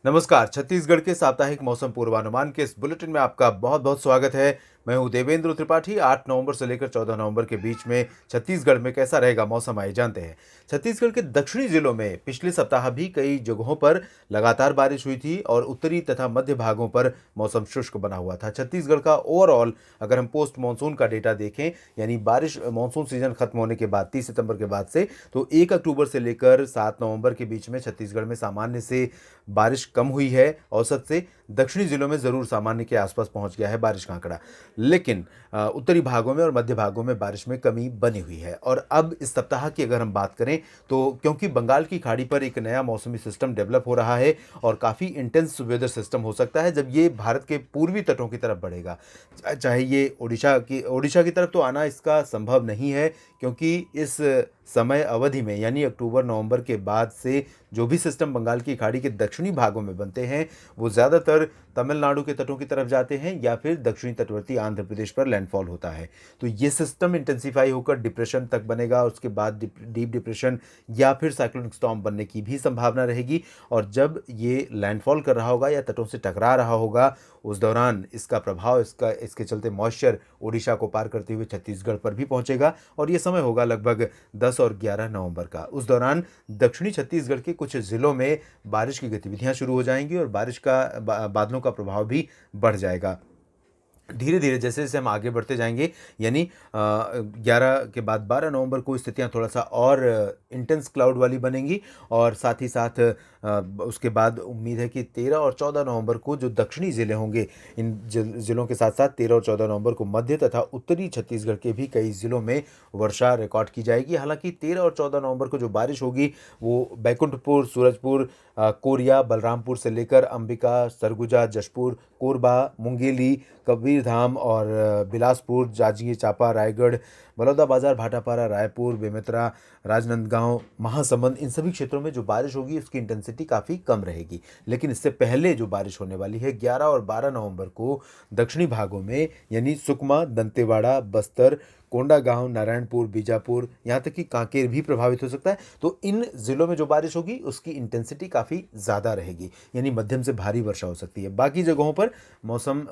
नमस्कार। छत्तीसगढ़ के साप्ताहिक मौसम पूर्वानुमान के इस बुलेटिन में आपका बहुत बहुत स्वागत है। मैं हूं देवेंद्र त्रिपाठी। 8 नवंबर से लेकर 14 नवंबर के बीच में छत्तीसगढ़ में कैसा रहेगा मौसम, आइए जानते हैं। छत्तीसगढ़ के दक्षिणी जिलों में पिछले सप्ताह भी कई जगहों पर लगातार बारिश हुई थी और उत्तरी तथा मध्य भागों पर मौसम शुष्क बना हुआ था। छत्तीसगढ़ का ओवरऑल अगर हम पोस्ट मानसून का डेटा देखें, यानी बारिश मानसून सीजन खत्म होने के बाद 30 सितंबर के बाद से, तो 1 अक्टूबर से लेकर 7 नवंबर के बीच में छत्तीसगढ़ में सामान्य से बारिश कम हुई है। औसत से दक्षिणी जिलों में ज़रूर सामान्य के आसपास पहुंच गया है बारिश का आंकड़ा, लेकिन उत्तरी भागों में और मध्य भागों में बारिश में कमी बनी हुई है। और अब इस सप्ताह की अगर हम बात करें, तो क्योंकि बंगाल की खाड़ी पर एक नया मौसमी सिस्टम डेवलप हो रहा है और काफ़ी इंटेंस वेदर सिस्टम हो सकता है जब ये भारत के पूर्वी तटों की तरफ बढ़ेगा। चाहे ये ओडिशा की तरफ तो आना इसका संभव नहीं है, क्योंकि इस समय अवधि में यानी अक्टूबर नवंबर के बाद से जो भी सिस्टम बंगाल की खाड़ी के दक्षिणी भागों में बनते हैं, वो ज़्यादातर तमिलनाडु के तटों की तरफ जाते हैं या फिर दक्षिणी तटवर्ती आंध्र प्रदेश पर लैंडफॉल होता है। तो ये सिस्टम इंटेंसिफाई होकर डिप्रेशन तक बनेगा, उसके बाद डीप डिप्रेशन या फिर साइक्लोनिक स्टॉर्म बनने की भी संभावना रहेगी। और जब ये लैंडफॉल कर रहा होगा या तटों से टकरा रहा होगा, उस दौरान इसका प्रभाव, इसके चलते मॉइस्चर ओडिशा को पार करते हुए छत्तीसगढ़ पर भी पहुंचेगा। और ये समय होगा लगभग 10 और 11 नवंबर का। उस दौरान दक्षिणी छत्तीसगढ़ के कुछ जिलों में बारिश की गतिविधियां शुरू हो जाएंगी और बारिश का बादलों का प्रभाव भी बढ़ जाएगा। धीरे धीरे जैसे जैसे हम आगे बढ़ते जाएंगे, यानी 11 के बाद 12 नवंबर को स्थितियां थोड़ा सा और इंटेंस क्लाउड वाली बनेंगी। और साथ ही साथ उसके बाद उम्मीद है कि 13 और 14 नवंबर को जो दक्षिणी ज़िले होंगे, इन ज़िलों के साथ साथ 13 और 14 नवंबर को मध्य तथा उत्तरी छत्तीसगढ़ के भी कई ज़िलों में वर्षा रिकॉर्ड की जाएगी। हालांकि 13 और 14 नवंबर को जो बारिश होगी वो बैकुंठपुर, सूरजपुर, कोरिया, बलरामपुर से लेकर अंबिका, सरगुजा, जशपुर, कोरबा, मुंगेली, कबीरधाम और बिलासपुर, जांजगीर चांपा, रायगढ़, बलौदाबाजार, भाटापारा, रायपुर, बेमेतरा, राजनांदगांव, महासमुंद, इन सभी क्षेत्रों में जो बारिश होगी उसकी इंटेंसिटी काफ़ी कम रहेगी। लेकिन इससे पहले जो बारिश होने वाली है 11 और 12 नवंबर को दक्षिणी भागों में, यानी सुकमा, दंतेवाड़ा, बस्तर, कोंडागांव, नारायणपुर, बीजापुर, यहाँ तक कि कांकेर भी प्रभावित हो सकता है। तो इन जिलों में जो बारिश होगी उसकी इंटेंसिटी काफ़ी ज़्यादा रहेगी, यानी मध्यम से भारी वर्षा हो सकती है। बाकी जगहों पर मौसम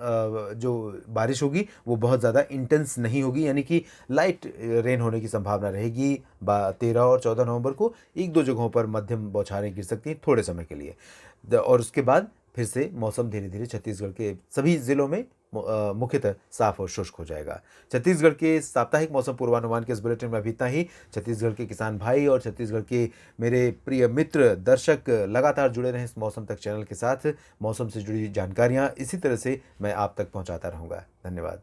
जो बारिश होगी वो बहुत ज़्यादा इंटेंस नहीं होगी, यानी कि लाइट रेन होने की संभावना रहेगी। 13 और 14 नवंबर को एक दो जगहों पर मध्यम बौछारें गिर सकती हैं थोड़े समय के लिए। और उसके बाद फिर से मौसम धीरे धीरे छत्तीसगढ़ के सभी जिलों में मुख्यतः साफ और शुष्क हो जाएगा। छत्तीसगढ़ के साप्ताहिक मौसम पूर्वानुमान के इस बुलेटिन में अभी इतना ही। छत्तीसगढ़ के किसान भाई और छत्तीसगढ़ के मेरे प्रिय मित्र दर्शक लगातार जुड़े रहें इस मौसम तक चैनल के साथ। मौसम से जुड़ी जानकारियाँ इसी तरह से मैं आप तक पहुँचाता रहूँगा। धन्यवाद।